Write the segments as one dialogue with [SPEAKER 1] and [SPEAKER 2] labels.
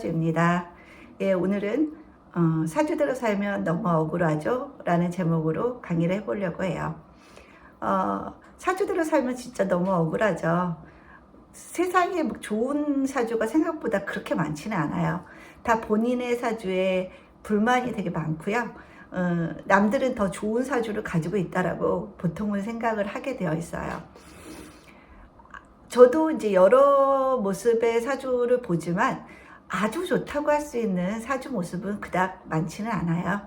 [SPEAKER 1] 사주입니다. 예, 오늘은 사주대로 살면 너무 억울하죠? 라는 제목으로 강의를 해보려고 해요. 사주대로 살면 진짜 너무 억울하죠. 세상에 좋은 사주가 생각보다 그렇게 많지는 않아요. 다 본인의 사주에 불만이 되게 많고요. 남들은 더 좋은 사주를 가지고 있다라고 보통은 생각을 하게 되어 있어요. 저도 이제 여러 모습의 사주를 보지만 아주 좋다고 할 수 있는 사주 모습은 그닥 많지는 않아요.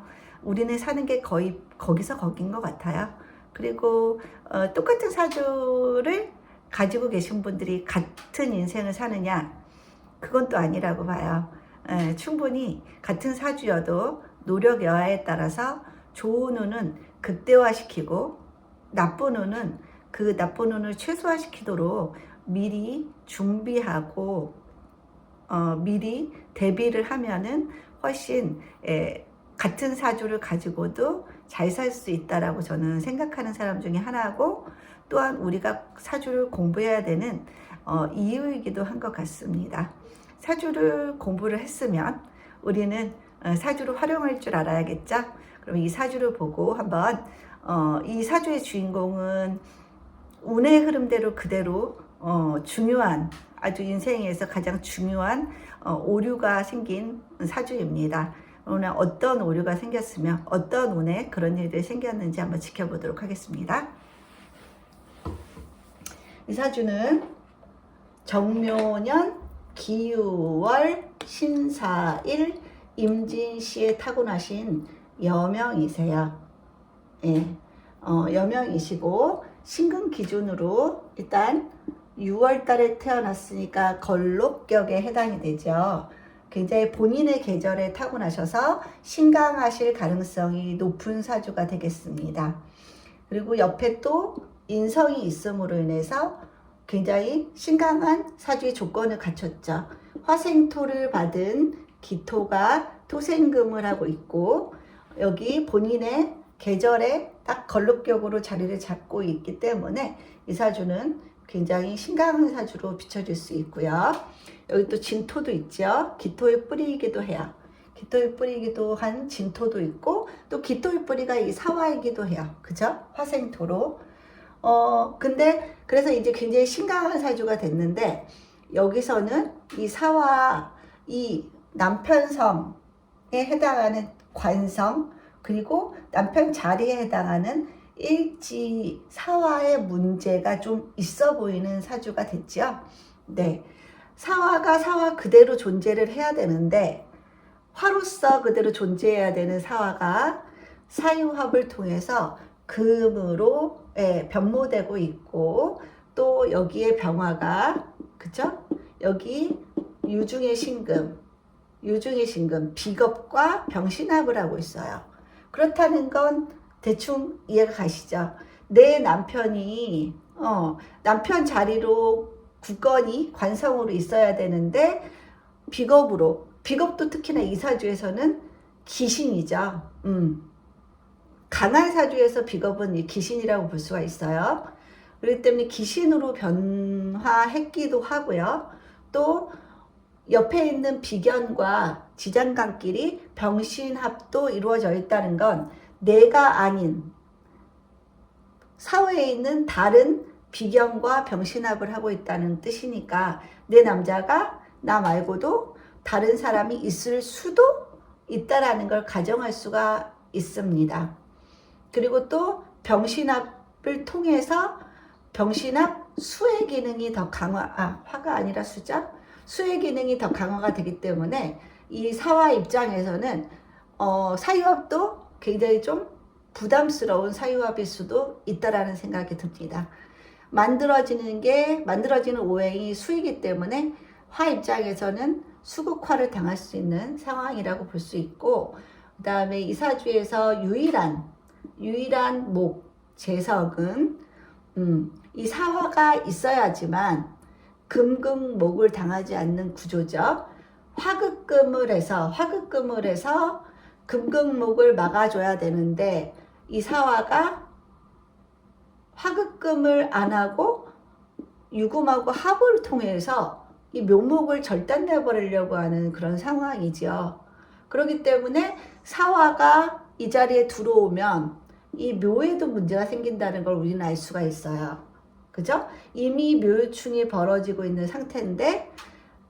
[SPEAKER 1] 우리는 사는 게 거의 거기서 거긴 것 같아요. 그리고 똑같은 사주를 가지고 계신 분들이 같은 인생을 사느냐, 그건 또 아니라고 봐요. 충분히 같은 사주여도 노력 여하에 따라서 좋은 운은 극대화시키고 나쁜 운은 그 나쁜 운을 최소화시키도록 미리 준비하고 미리 대비를 하면은 훨씬 같은 사주를 가지고도 잘 살 수 있다라고 저는 생각하는 사람 중에 하나고, 또한 우리가 사주를 공부해야 되는 이유이기도 한 것 같습니다. 사주를 공부를 했으면 우리는 사주를 활용할 줄 알아야겠죠. 그럼 이 사주를 보고 한번 이 사주의 주인공은 운의 흐름대로 그대로 중요한, 아주 인생에서 가장 중요한 오류가 생긴 사주입니다. 오늘 어떤 오류가 생겼으며 어떤 운에 그런 일들이 생겼는지 한번 지켜보도록 하겠습니다. 이 사주는 정묘년 기유월 신사일 임진시에 타고나신 여명이세요. 예, 여명이시고 신금 기준으로 일단 6월 달에 태어났으니까 걸록격에 해당이 되죠. 굉장히 본인의 계절에 타고나셔서 신강하실 가능성이 높은 사주가 되겠습니다. 그리고 옆에 또 인성이 있음으로 인해서 굉장히 신강한 사주의 조건을 갖췄죠. 화생토를 받은 기토가 토생금을 하고 있고, 여기 본인의 계절에 딱 걸록격으로 자리를 잡고 있기 때문에 이 사주는 굉장히 신강한 사주로 비춰질 수 있고요. 여기 또 진토도 있죠. 기토의 뿌리이기도 해요. 기토의 뿌리이기도 한 진토도 있고, 또 기토의 뿌리가 이 사화이기도 해요. 그죠? 화생토로. 근데 그래서 이제 굉장히 신강한 사주가 됐는데, 여기서는 이 사화, 이 남편성에 해당하는 관성, 그리고 남편 자리에 해당하는 일지 사화의 문제가 좀 있어 보이는 사주가 됐죠. 네, 사화가 사화 그대로 존재를 해야 되는데, 화로서 그대로 존재해야 되는 사화가 사유합을 통해서 금으로 변모되고 있고, 또 여기에 병화가, 그죠? 여기 유중의 신금 비겁과 병신합을 하고 있어요. 그렇다는 건 대충 이해가 가시죠? 내 남편이 남편 자리로 굳건히 관성으로 있어야 되는데 비겁도 특히나 이 사주에서는 기신이죠. 강한 사주에서 비겁은 기신이라고 볼 수가 있어요. 그렇기 때문에 기신으로 변화했기도 하고요. 또 옆에 있는 비견과 지장간끼리 병신합도 이루어져 있다는 건 내가 아닌 사회에 있는 다른 비견과 병신합을 하고 있다는 뜻이니까, 내 남자가 나 말고도 다른 사람이 있을 수도 있다라는 걸 가정할 수가 있습니다. 그리고 또 병신합을 통해서 병신합 수의 기능이 더 화가 아니라 수죠? 수의 기능이 더 강화가 되기 때문에 이 사화 입장에서는 사유합도 굉장히 좀 부담스러운 사유합일 수도 있다라는 생각이 듭니다. 만들어지는 오행이 수이기 때문에 화 입장에서는 수극화를 당할 수 있는 상황이라고 볼 수 있고, 그 다음에 이 사주에서 유일한 목 재석은 이 사화가 있어야지만 금극목을 당하지 않는 구조죠. 화극금을 해서 금극목을 막아줘야 되는데, 이 사화가 화극금을 안 하고 유금하고 합을 통해서 이 묘목을 절단내 버리려고 하는 그런 상황이죠. 그렇기 때문에 사화가 이 자리에 들어오면 이 묘에도 문제가 생긴다는 걸 우리는 알 수가 있어요. 그죠? 이미 묘충이 벌어지고 있는 상태인데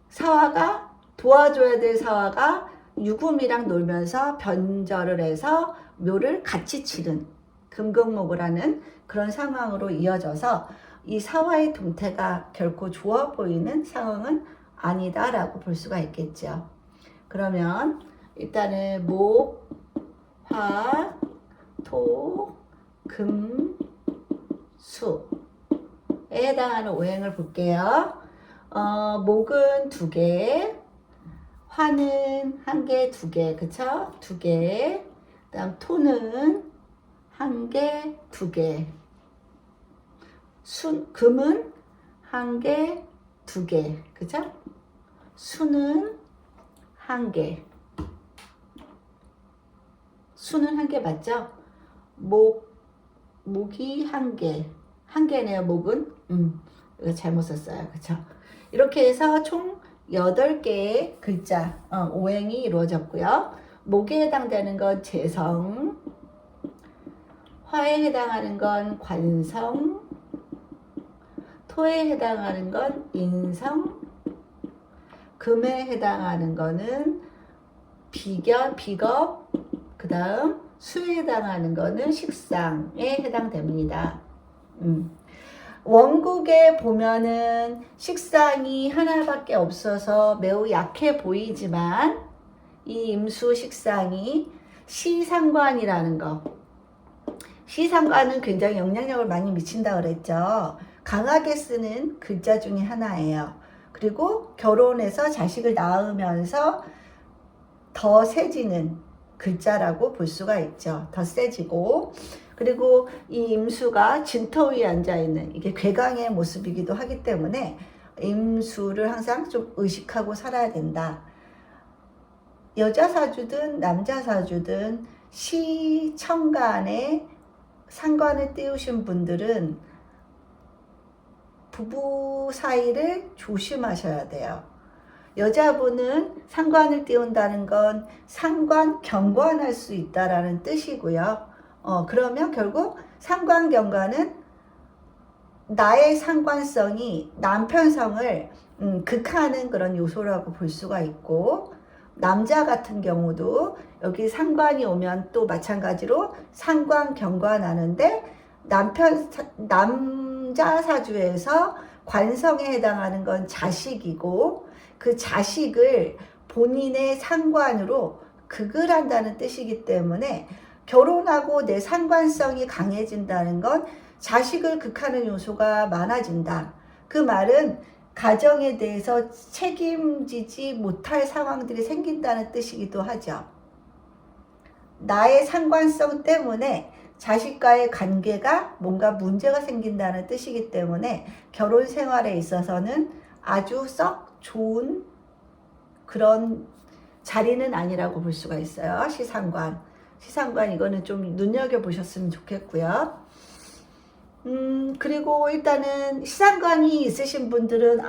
[SPEAKER 1] 사화가 도와줘야 될 사화가 유금이랑 놀면서 변절을 해서 묘를 같이 치는 금극목을 하는 그런 상황으로 이어져서 이 사화의 동태가 결코 좋아 보이는 상황은 아니다라고 볼 수가 있겠죠. 그러면 일단은 목, 화, 토, 금, 수에 해당하는 오행을 볼게요. 목은 2개, 화는 1개, 2개, 그쵸? 2개. 그 다음 토는 1개, 2개. 금은 1개, 2개, 그죠? 수는 1개. 수는 1개 맞죠? 목이 1개. 1개네요, 목은. 이거 잘못 썼어요. 그쵸? 이렇게 해서 총 8개의 글자, 오행이 이루어졌고요. 목에 해당되는 건 재성, 화에 해당하는 건 관성, 토에 해당하는 건 인성, 금에 해당하는 거는 비겁, 그 다음 수에 해당하는 거는 식상에 해당됩니다. 원국에 보면은 식상이 하나밖에 없어서 매우 약해 보이지만 이 임수 식상이 시상관이라는 거, 시상관은 굉장히 영향력을 많이 미친다 그랬죠. 강하게 쓰는 글자 중에 하나예요. 그리고 결혼해서 자식을 낳으면서 더 세지는 글자라고 볼 수가 있죠. 더 세지고, 그리고 이 임수가 진토 위에 앉아있는 이게 괴강의 모습이기도 하기 때문에 임수를 항상 좀 의식하고 살아야 된다. 여자 사주든 남자 사주든 시청간에 상관을 띄우신 분들은 부부 사이를 조심하셔야 돼요. 여자분은 상관을 띄운다는 건 상관 경관할 수 있다라는 뜻이고요. 그러면 결국 상관 경관은 나의 상관성이 남편성을 극하는 그런 요소라고 볼 수가 있고, 남자 같은 경우도 여기 상관이 오면 또 마찬가지로 상관 경관하는데 남자 사주에서 관성에 해당하는 건 자식이고, 그 자식을 본인의 상관으로 극을 한다는 뜻이기 때문에 결혼하고 내 상관성이 강해진다는 건 자식을 극하는 요소가 많아진다. 그 말은 가정에 대해서 책임지지 못할 상황들이 생긴다는 뜻이기도 하죠. 나의 상관성 때문에 자식과의 관계가 뭔가 문제가 생긴다는 뜻이기 때문에 결혼 생활에 있어서는 아주 썩 좋은 그런 자리는 아니라고 볼 수가 있어요. 시상관 이거는 좀 눈여겨보셨으면 좋겠고요. 그리고 일단은 시상관이 있으신 분들은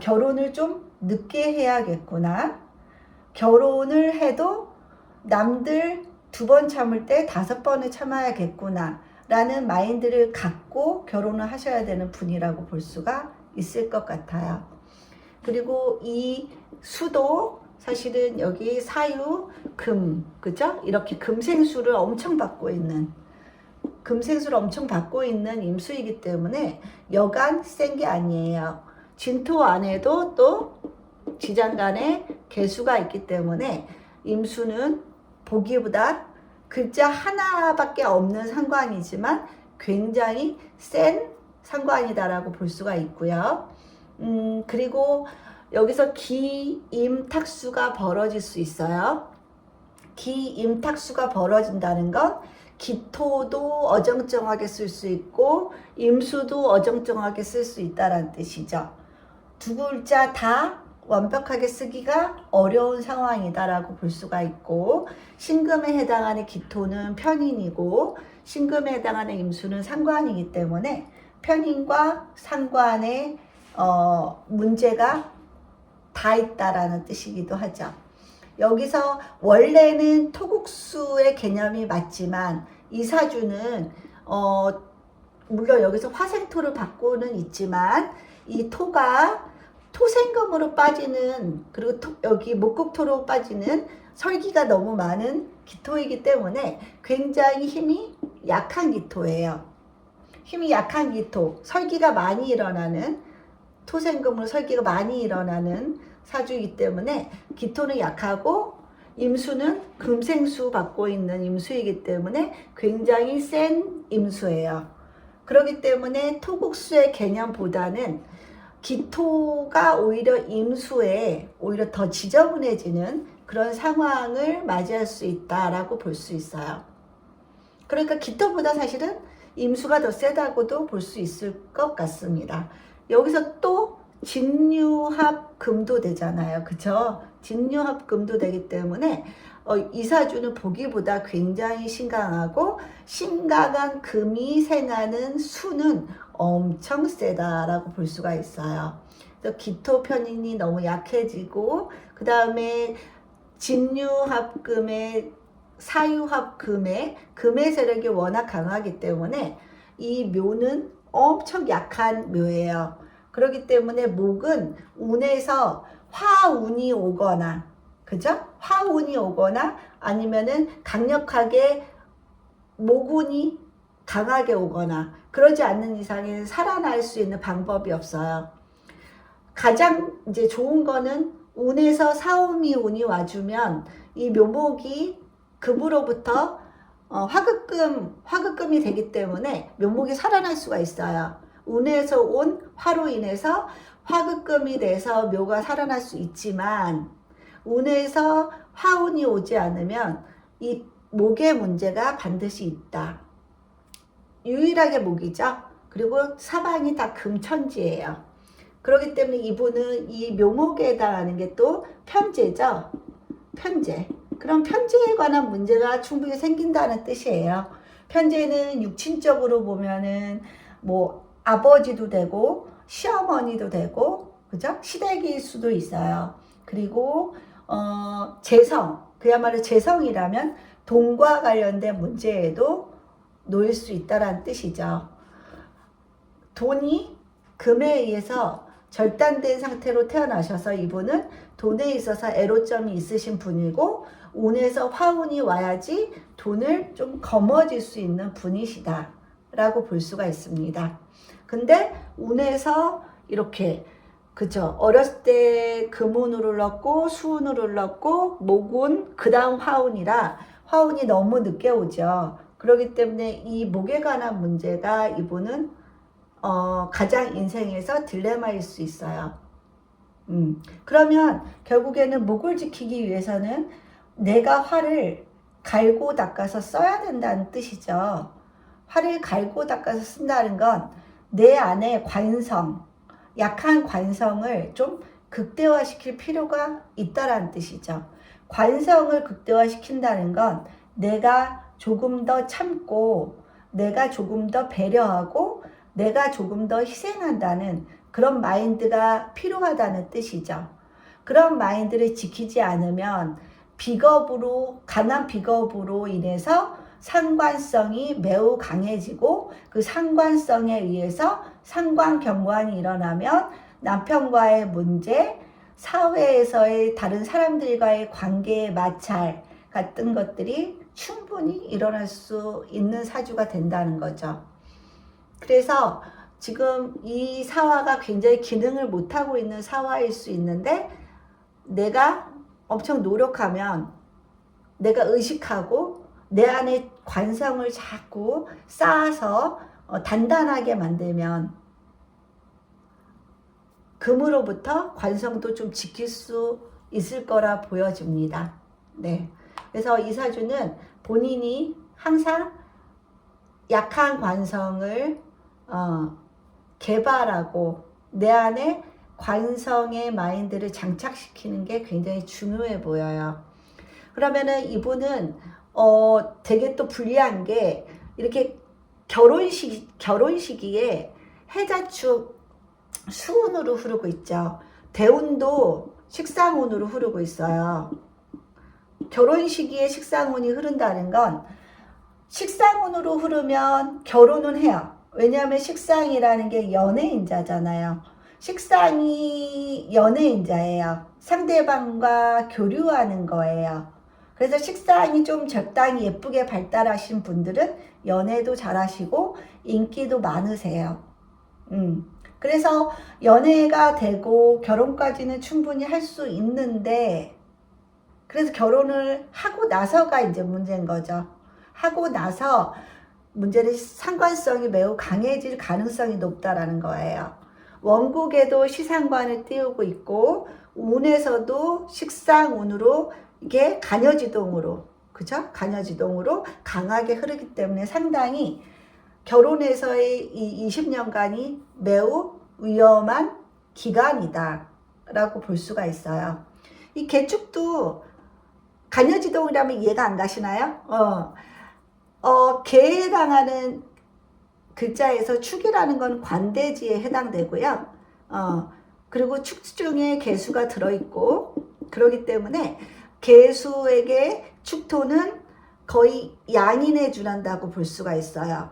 [SPEAKER 1] 결혼을 좀 늦게 해야겠구나. 결혼을 해도 남들 2번 참을 때 5번을 참아야겠구나 라는 마인드를 갖고 결혼을 하셔야 되는 분이라고 볼 수가 있을 것 같아요. 그리고 이 수도 사실은 여기 사유, 금, 그죠? 이렇게 금생수를 엄청 받고 있는 임수이기 때문에 여간 센 게 아니에요. 진토 안에도 또 지장간에 개수가 있기 때문에 임수는 보기보다 글자 하나밖에 없는 상관이지만 굉장히 센 상관이다라고 볼 수가 있고요. 그리고 여기서 기임탁수가 벌어질 수 있어요. 기임탁수가 벌어진다는 건 기토도 어정쩡하게 쓸 수 있고 임수도 어정쩡하게 쓸 수 있다는 뜻이죠. 2글자 다 완벽하게 쓰기가 어려운 상황이다라고 볼 수가 있고, 신금에 해당하는 기토는 편인이고 신금에 해당하는 임수는 상관이기 때문에 편인과 상관의 문제가 다 있다라는 뜻이기도 하죠. 여기서 원래는 토국수의 개념이 맞지만 이 사주는 물론 여기서 화생토를 받고는 있지만 이 토가 토생금으로 빠지는, 그리고 여기 목국토로 빠지는 설기가 너무 많은 기토이기 때문에 굉장히 힘이 약한 기토예요. 힘이 약한 기토, 설기가 많이 일어나는, 토생금으로 설기가 많이 일어나는 사주이기 때문에 기토는 약하고 임수는 금생수 받고 있는 임수이기 때문에 굉장히 센 임수예요. 그렇기 때문에 토국수의 개념보다는 기토가 오히려 임수에 오히려 더 지저분해지는 그런 상황을 맞이할 수 있다라고 볼 수 있어요. 그러니까 기토보다 사실은 임수가 더 세다고도 볼 수 있을 것 같습니다. 여기서 또 진유합금도 되잖아요. 그쵸? 진유합금도 되기 때문에 이 사주는 보기보다 굉장히 심각하고, 심각한 금이 생하는 수는 엄청 세다라고 볼 수가 있어요. 그래서 기토 편인이 너무 약해지고, 그 다음에 진유합금의 사유합금의 금의 세력이 워낙 강하기 때문에 이 묘는 엄청 약한 묘예요. 그렇기 때문에 목은 운에서 화운이 오거나, 그죠? 화운이 오거나 아니면은 강력하게 목운이 강하게 오거나, 그러지 않는 이상에는 살아날 수 있는 방법이 없어요. 가장 이제 좋은 거는 운에서 사오미 운이 와주면 이 묘목이 금으로부터 화급금이 되기 때문에 묘목이 살아날 수가 있어요. 운에서 온 화로 인해서 화급금이 돼서 묘가 살아날 수 있지만, 운에서 화운이 오지 않으면 이 목의 문제가 반드시 있다. 유일하게 목이죠. 그리고 사방이 다 금천지예요. 그렇기 때문에 이분은 이 묘목에 해당하는 게 또 편재죠. 편재. 그럼 편재에 관한 문제가 충분히 생긴다는 뜻이에요. 편재는 육친적으로 보면은 뭐 아버지도 되고 시어머니도 되고, 그죠? 시댁일 수도 있어요. 그리고 재성, 그야말로 재성이라면 돈과 관련된 문제에도 놓일 수 있다는 뜻이죠. 돈이 금에 의해서 절단된 상태로 태어나셔서 이분은 돈에 있어서 애로점이 있으신 분이고, 운에서 화운이 와야지 돈을 좀 거머쥘 수 있는 분이시다 라고 볼 수가 있습니다. 근데 운에서 이렇게, 그죠? 어렸을 때 금운으로 흘렀고 수운으로 흘렀고 목운, 그 다음 화운이라 화운이 너무 늦게 오죠. 그렇기 때문에 이 목에 관한 문제가 이분은 가장 인생에서 딜레마일 수 있어요. 그러면 결국에는 목을 지키기 위해서는 내가 화를 갈고 닦아서 써야 된다는 뜻이죠. 화를 갈고 닦아서 쓴다는 건 내 안에 관성, 약한 관성을 좀 극대화시킬 필요가 있다라는 뜻이죠. 관성을 극대화시킨다는 건 내가 조금 더 참고, 내가 조금 더 배려하고, 내가 조금 더 희생한다는 그런 마인드가 필요하다는 뜻이죠. 그런 마인드를 지키지 않으면 비겁으로, 강한 비겁으로 인해서 상관성이 매우 강해지고, 그 상관성에 의해서 상관경관이 일어나면 남편과의 문제, 사회에서의 다른 사람들과의 관계의 마찰 같은 것들이 충분히 일어날 수 있는 사주가 된다는 거죠. 그래서 지금 이 사화가 굉장히 기능을 못하고 있는 사화일 수 있는데, 내가 엄청 노력하면, 내가 의식하고 내 안에 관성을 자꾸 쌓아서 단단하게 만들면 금으로부터 관성도 좀 지킬 수 있을 거라 보여집니다. 네. 그래서 이 사주는 본인이 항상 약한 관성을 개발하고 내 안에 관성의 마인드를 장착시키는 게 굉장히 중요해 보여요. 그러면은 이분은 되게 또 불리한 게, 이렇게 결혼 시기에 해자축 수운으로 흐르고 있죠. 대운도 식상운으로 흐르고 있어요. 결혼 시기에 식상운이 흐른다는 건 식상운으로 흐르면 결혼은 해요. 왜냐하면 식상이라는 게 연애인자잖아요. 식상이 연애인자예요. 상대방과 교류하는 거예요. 그래서 식상이 좀 적당히 예쁘게 발달하신 분들은 연애도 잘하시고 인기도 많으세요. 그래서 연애가 되고 결혼까지는 충분히 할 수 있는데, 그래서 결혼을 하고 나서가 이제 문제인 거죠. 하고 나서 문제는 상관성이 매우 강해질 가능성이 높다라는 거예요. 원국에도 시상관을 띄우고 있고 운에서도 식상운으로 이게 간여지동으로, 그죠? 간여지동으로 강하게 흐르기 때문에 상당히 결혼에서의 이 20년간이 매우 위험한 기간이다 라고 볼 수가 있어요. 이 개축도 간여지동이라면 이해가 안 가시나요? 개에 해당하는 글자에서 축이라는 건 관대지에 해당되고요. 그리고 축 중에 개수가 들어있고, 그렇기 때문에 개수에게 축토는 거의 양인에 준한다고 볼 수가 있어요.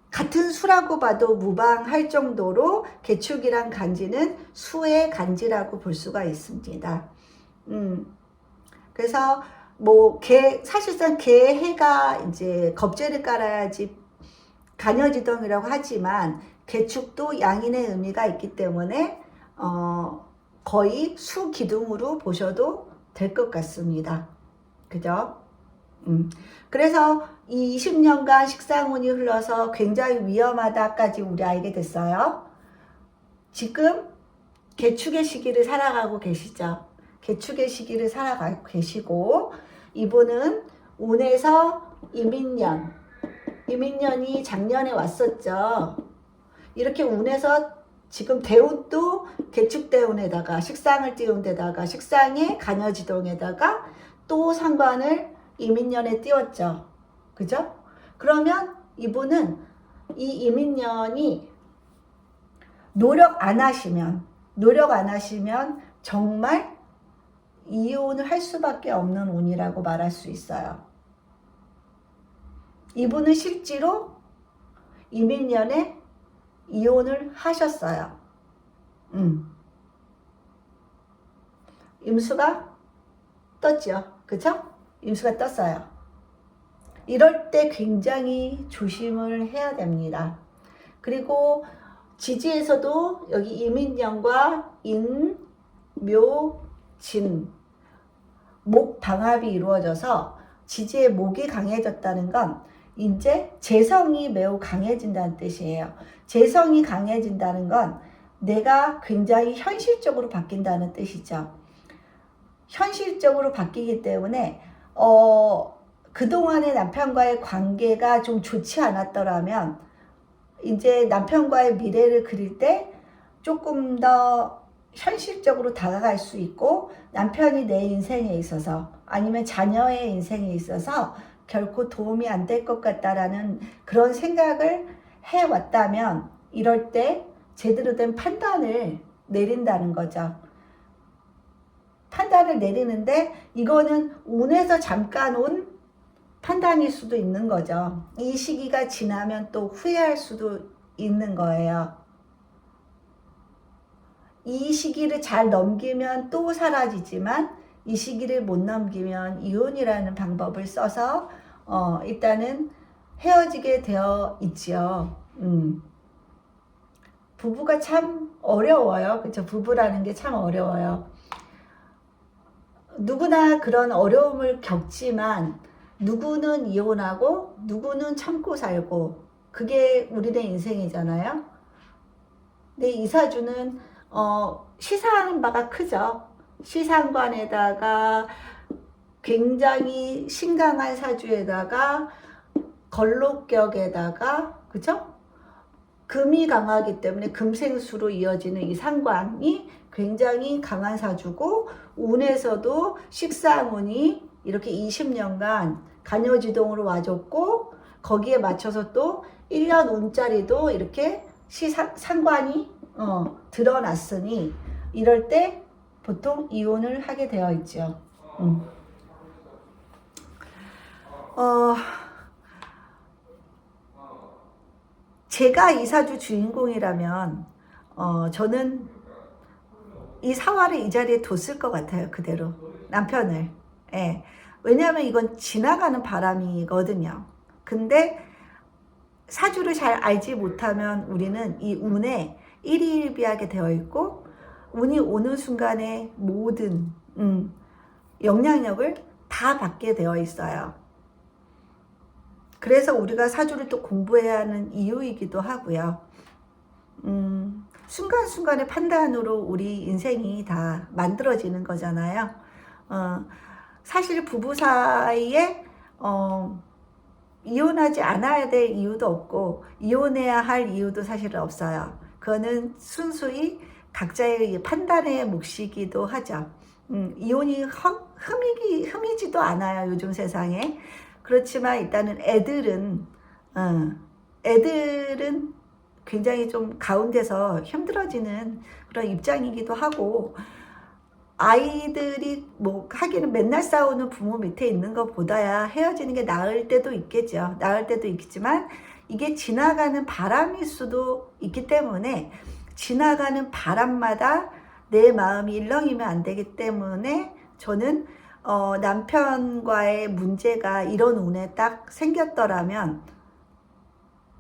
[SPEAKER 1] 같은 수라고 봐도 무방할 정도로 개축이란 간지는 수의 간지라고 볼 수가 있습니다. 그래서 뭐 사실상 개해가 이제 겁재를 깔아야지 간여지동이라고 하지만 개축도 양인의 의미가 있기 때문에 거의 수기둥으로 보셔도 될 것 같습니다. 그죠? 그래서 이 20년간 식상운이 흘러서 굉장히 위험하다까지 우리 알게 됐어요. 지금 개축의 시기를 살아가고 계시죠. 개축의 시기를 살아가고 계시고, 이분은 운에서 이민년이 작년에 왔었죠. 이렇게 운에서 지금 대운도 개축대운에다가 식상을 띄운 데다가 식상에 간여지동에다가 또 상관을 이민년에 띄웠죠. 그죠? 그러면 이분은 이 이민년이 노력 안 하시면 정말 이혼을 할 수밖에 없는 운이라고 말할 수 있어요. 이분은 실제로 이민년에 이혼을 하셨어요. 임수가 떴죠. 그쵸? 임수가 떴어요. 이럴 때 굉장히 조심을 해야 됩니다. 그리고 지지에서도 여기 이민년과 인, 묘, 진, 목 방합이 이루어져서 지지의 목이 강해졌다는 건 이제 재성이 매우 강해진다는 뜻이에요. 재성이 강해진다는 건 내가 굉장히 현실적으로 바뀐다는 뜻이죠. 현실적으로 바뀌기 때문에 그동안의 남편과의 관계가 좀 좋지 않았더라면 이제 남편과의 미래를 그릴 때 조금 더 현실적으로 다가갈 수 있고, 남편이 내 인생에 있어서 아니면 자녀의 인생에 있어서 결코 도움이 안 될 것 같다라는 그런 생각을 해왔다면 이럴 때 제대로 된 판단을 내린다는 거죠. 판단을 내리는데 이거는 운에서 잠깐 온 판단일 수도 있는 거죠. 이 시기가 지나면 또 후회할 수도 있는 거예요. 이 시기를 잘 넘기면 또 사라지지만 이 시기를 못 넘기면 이혼이라는 방법을 써서 일단은 헤어지게 되어 있지요. 부부가 참 어려워요. 그렇죠? 부부라는 게 참 어려워요. 누구나 그런 어려움을 겪지만 누구는 이혼하고 누구는 참고 살고, 그게 우리네 인생이잖아요. 근데 이 사주는 시사하는 바가 크죠. 시상관에다가 굉장히 신강한 사주에다가 걸록격에다가, 그죠? 금이 강하기 때문에 금생수로 이어지는 이 상관이 굉장히 강한 사주고, 운에서도 식상운이 이렇게 20년간 간여지동으로 와줬고, 거기에 맞춰서 또 1년 운짜리도 이렇게 상관이 드러났으니 이럴 때 보통 이혼을 하게 되어 있죠. 어, 제가 이 사주 주인공이라면 저는 이 사화를 이 자리에 뒀을 것 같아요. 그대로 남편을. 예. 왜냐하면 이건 지나가는 바람이거든요. 근데 사주를 잘 알지 못하면 우리는 이 운에 일희일비하게 되어 있고, 운이 오는 순간에 모든 영향력을 다 받게 되어 있어요. 그래서 우리가 사주를 또 공부해야 하는 이유이기도 하고요. 순간순간의 판단으로 우리 인생이 다 만들어지는 거잖아요. 사실 부부 사이에 이혼하지 않아야 될 이유도 없고 이혼해야 할 이유도 사실은 없어요. 그거는 순수히 각자의 판단의 몫이기도 하죠. 이혼이 흠이지도 않아요, 요즘 세상에. 그렇지만 일단은 애들은 굉장히 좀 가운데서 힘들어지는 그런 입장이기도 하고, 아이들이 뭐 하기는 맨날 싸우는 부모 밑에 있는 것보다야 헤어지는 게 나을 때도 있겠죠. 나을 때도 있겠지만 이게 지나가는 바람일 수도 있기 때문에, 지나가는 바람마다 내 마음이 일렁이면 안 되기 때문에 저는 남편과의 문제가 이런 운에 딱 생겼더라면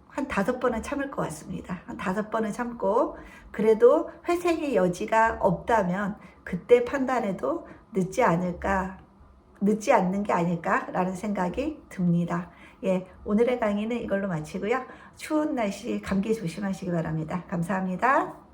[SPEAKER 1] 한 5번은 참을 것 같습니다. 한 5번은 참고, 그래도 회생의 여지가 없다면 그때 판단해도 늦지 않는 게 아닐까라는 생각이 듭니다. 예, 오늘의 강의는 이걸로 마치고요. 추운 날씨 감기 조심하시기 바랍니다. 감사합니다.